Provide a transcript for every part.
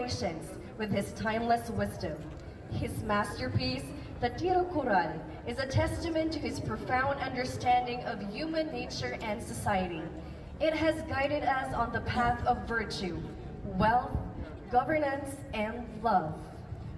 generations with his timeless wisdom. His masterpiece, the Tiro Coral, is a testament to his profound understanding of human nature and society. It has guided us on the path of virtue, wealth, governance, and love.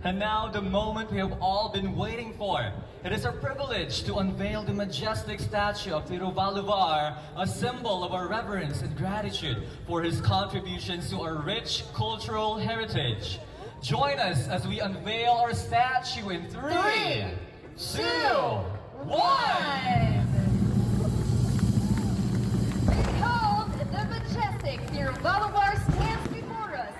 And now the moment we have all been waiting for. It is our privilege to unveil the majestic statue of thiruvalluvar, a symbol of our reverence and gratitude for his contributions to our rich cultural heritage. Join us as we unveil our statue in 3, 2, 1! Behold, the majestic thiruvalluvar stands before us.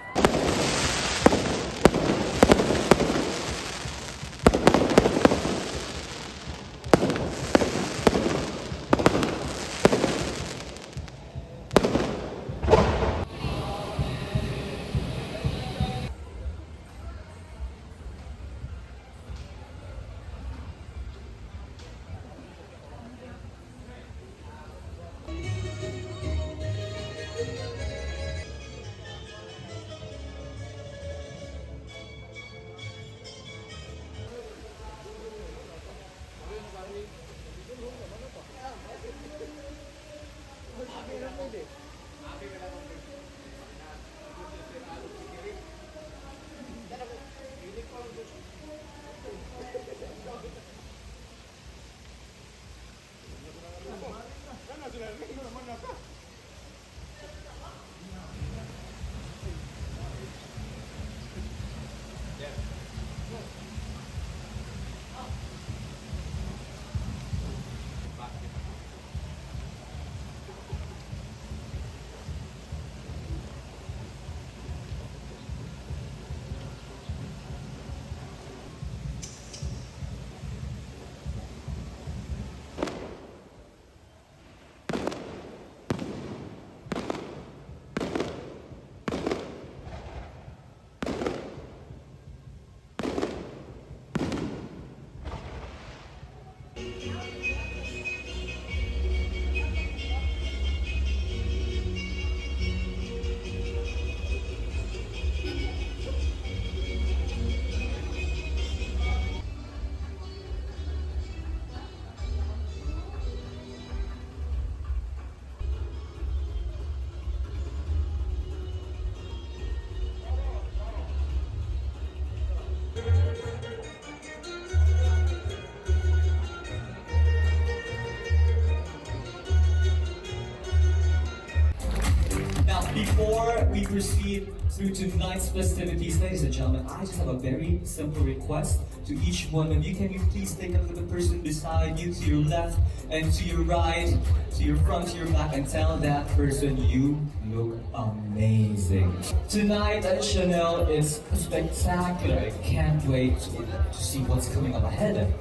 Before we proceed through tonight's festivities, ladies and gentlemen, I just have a very simple request to each one of you. Can you please take a look at the person beside you, to your left and to your right, to your front, to your back, and tell that person you look amazing. Tonight at Chanel is spectacular. I can't wait to see what's coming up ahead.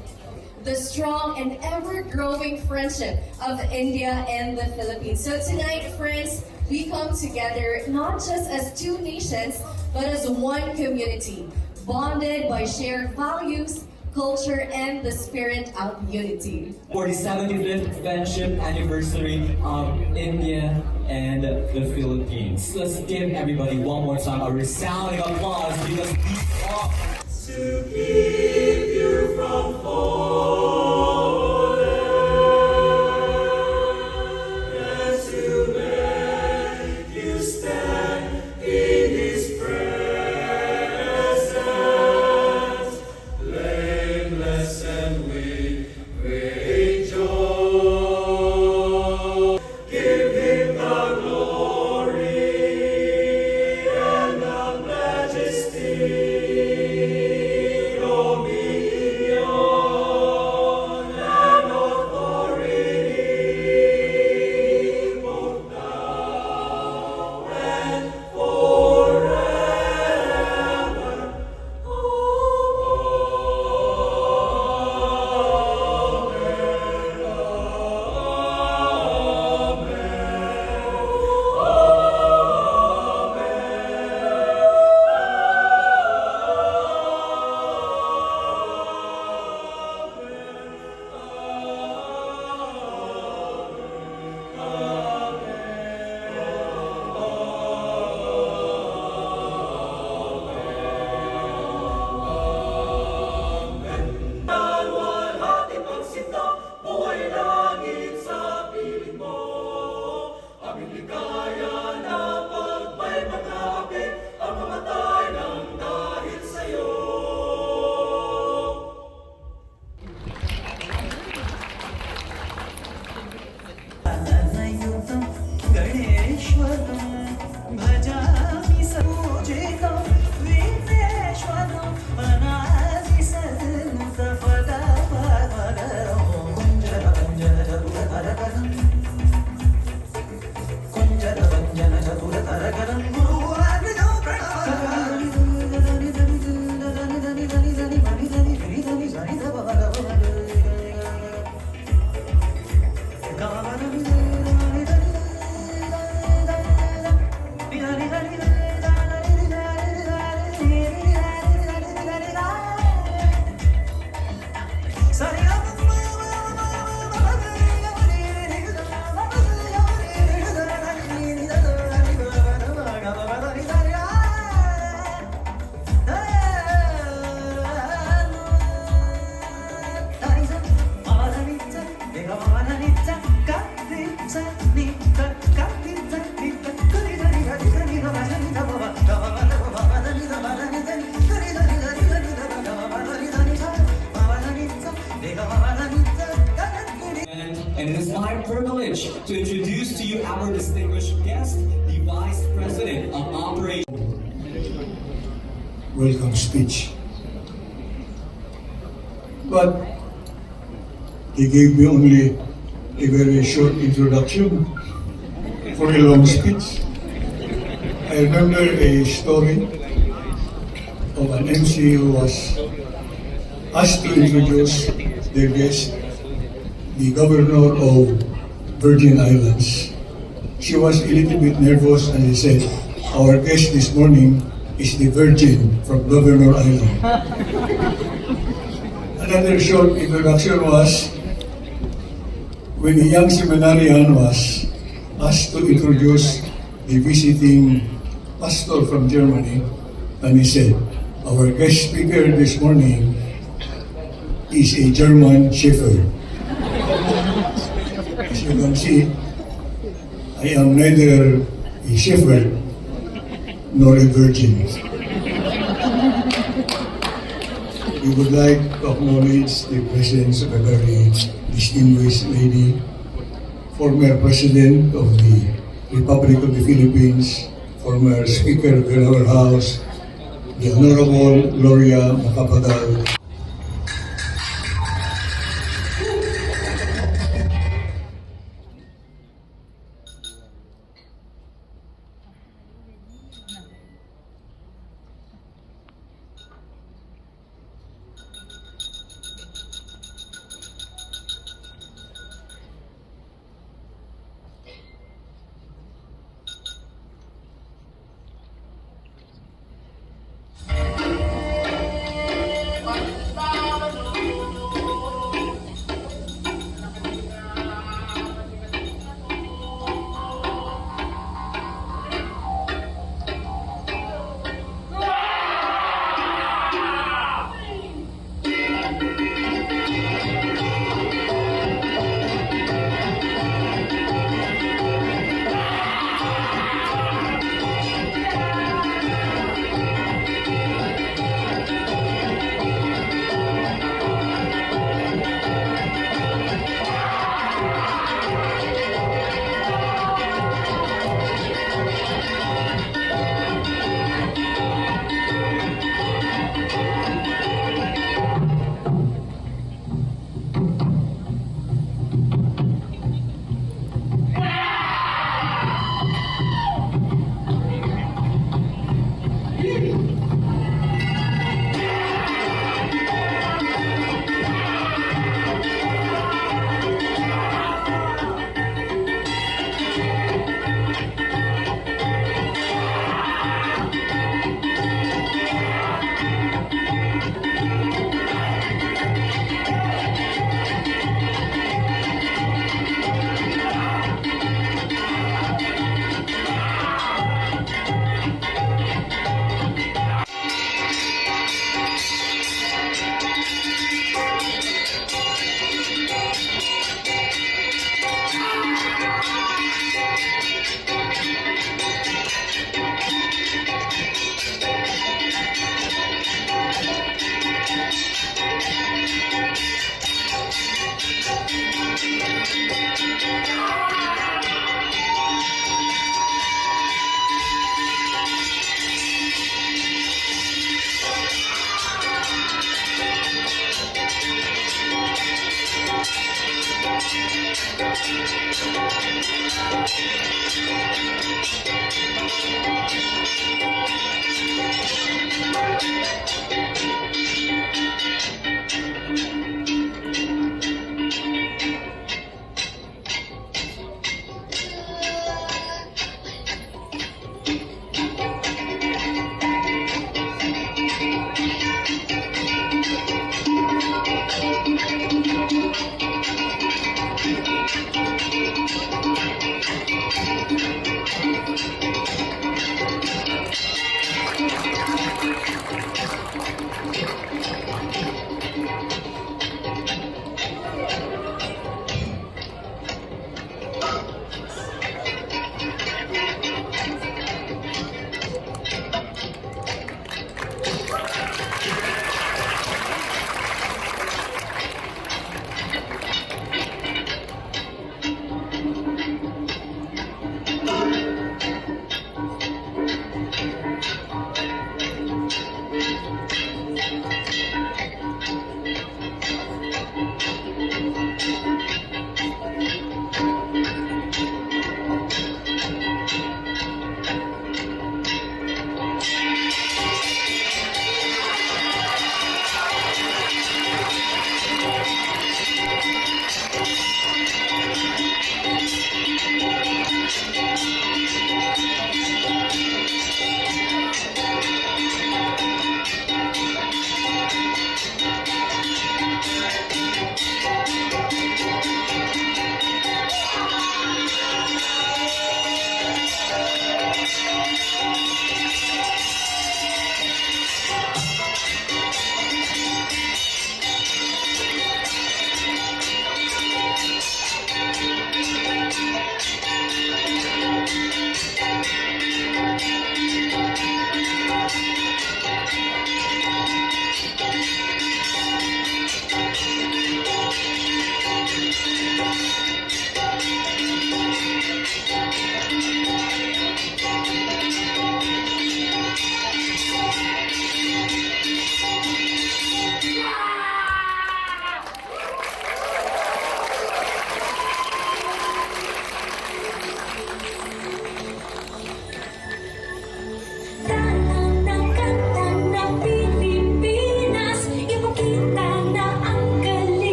The strong and ever-growing friendship of India and the Philippines. So tonight, friends, we come together not just as two nations, but as one community, bonded by shared values, culture, and the spirit of unity. For the 75th friendship anniversary of India and the Philippines. Let's give everybody one more time a resounding applause because these are to keep you from falling and to make you stand in His presence, blameless and with great joy. Give Him the glory and the majesty. Dominion. And it is my privilege to introduce to you our distinguished guest, the Vice President of Operations. Welcome speech. But he gave me only a very short introduction for a long speech. I remember a story of an MC who was asked to introduce their guest, the governor of Virgin Islands. She was a little bit nervous and she said, "Our guest this morning is the Virgin from Governor Island." Another short introduction was when a young seminarian was asked to introduce the visiting pastor from Germany, and he said, "Our guest speaker this morning is a German shepherd." As you can see, I am neither a shepherd nor a virgin. We would like to acknowledge the presence of a very distinguished lady, former President of the Republic of the Philippines, former Speaker of our House, the Honorable Gloria Macapagal.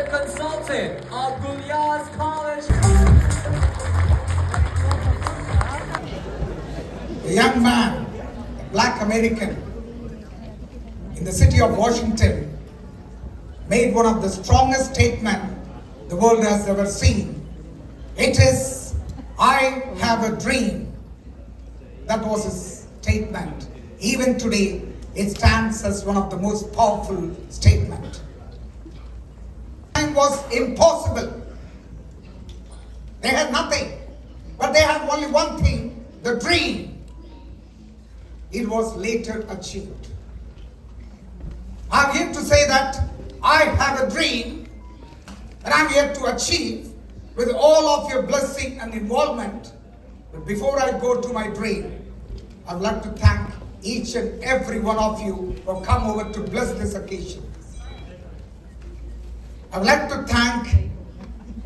consultant of Gala College. A young man, a black American, in the city of Washington, made one of the strongest statements the world has ever seen. It is, "I have a dream." That was his statement. Even today, it stands as one of the most powerful statements. Time was impossible. They had nothing, but they had only one thing, the dream. It was later achieved. I'm here to say that I have a dream and I'm here to achieve with all of your blessing and involvement. But before I go to my dream, I'd like to thank each and every one of you for come over to bless this occasion. I'd like to thank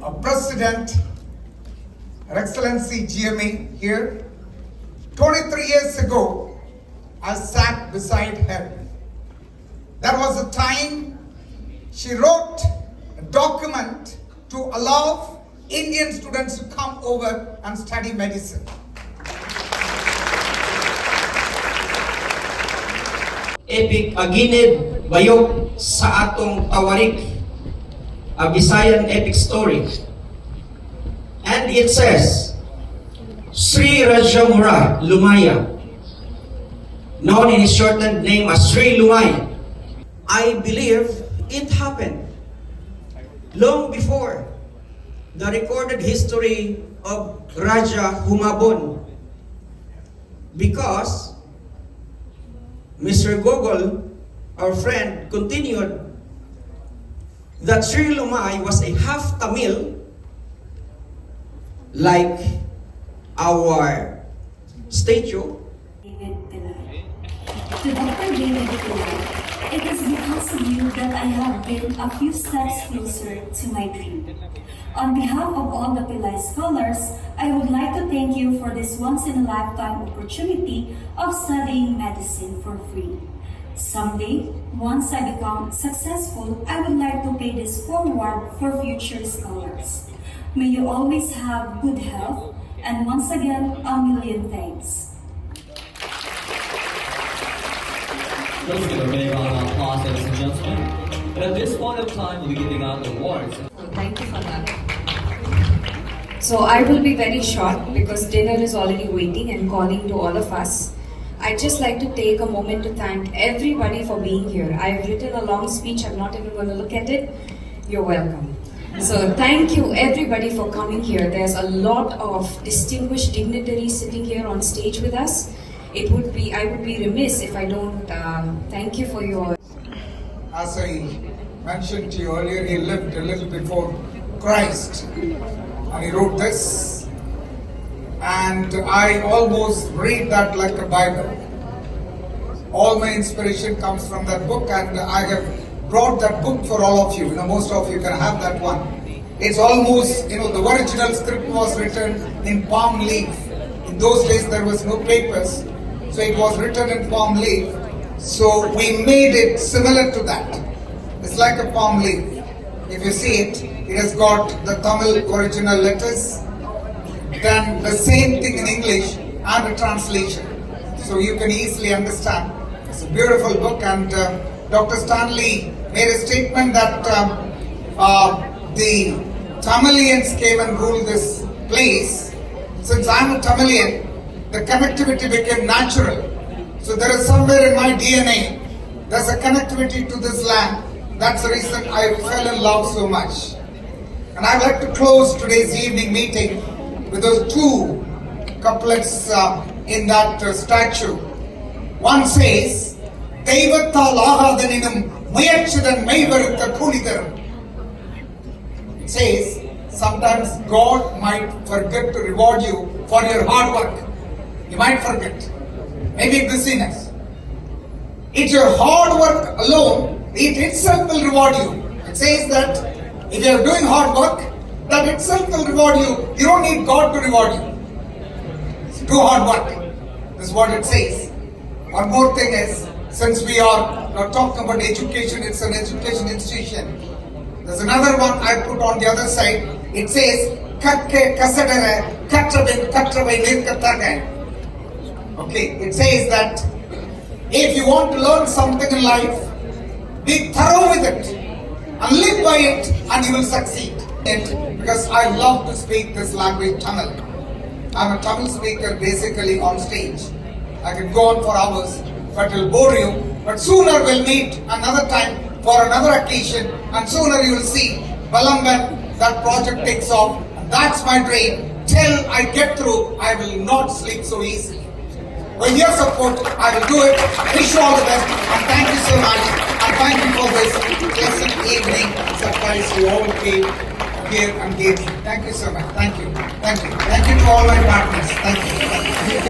our President, Her Excellency GMA here. 23 years ago, I sat beside her. That was the time she wrote a document to allow Indian students to come over and study medicine. Epic aginid bayok sa atong tawarik, a Visayan epic story. And it says, Sri Rajamura Lumaya, known in his shortened name as Sri Lumay. I believe it happened long before the recorded history of Raja Humabon, because Mr. Gogol, our friend, continued that Sri Lumay was a half Tamil, like our statue. To Dr. David Gala, it is because of you that I have been a few steps closer to my dream. On behalf of all the Pillai scholars, I would like to thank you for this once-in-a-lifetime opportunity of studying medicine for free. Someday, once I become successful, I would like to pay this forward for future scholars. May you always have good health, and once again, a million thanks. Let's give a big round of applause, ladies and gentlemen. And at this point of time, we'll be giving out awards. Thank you for that. So I will be very short because dinner is already waiting and calling to all of us. I'd just like to take a moment to thank everybody for being here. I've written a long speech, I'm not even going to look at it. You're welcome. So thank you everybody for coming here. There's a lot of distinguished dignitaries sitting here on stage with us. I would be remiss if I don't thank you for your... As I mentioned to you earlier, he lived a little before Christ, and he wrote this, and I almost read that like a Bible. All my inspiration comes from that book, and I have brought that book for all of you. Most of you can have that one. It's almost, the original script was written in palm leaf. In those days there was no papers, so it was written in palm leaf. So we made it similar to that. It's like a palm leaf. If you see it, it has got the Tamil original letters, then the same thing in English and a translation. So you can easily understand. It's a beautiful book, and Dr. Stanley made a statement that the Tamilians came and ruled this place. Since I'm a Tamilian, the connectivity became natural. So there is somewhere in my DNA, there's a connectivity to this land. That's the reason I fell in love so much. And I'd like to close today's evening meeting with those two couplets in that statue. One says, Devathal Ahadaninum Muyachidan Meivarutha Kunidharam. It says, sometimes God might forget to reward you for your hard work. You might forget. Maybe busyness. It's your hard work alone, it itself will reward you. It says that if you are doing hard work, that itself will reward you. You don't need God to reward you. Do hard work. This is what it says. One more thing is, since we are talking about education, it's an education institution. There's another one I put on the other side. It says, Kakke kasadare katravin katravai nirkatagai. Okay, it says that if you want to learn something in life, be thorough with it and live by it and you will succeed. Because I love to speak this language, Tamil. I'm a Tamil speaker basically on stage. I can go on for hours, but it will bore you. But sooner we'll meet another time for another occasion, and sooner you will see Balamban, that project takes off. And that's my dream. Till I get through, I will not sleep so easily. With your support, I will do it. Wish you all the best, and thank you so much. And thank you for this pleasant evening surprise you all came here and gave me. Thank you so much. Thank you. Thank you. Thank you to all my partners. Thank you.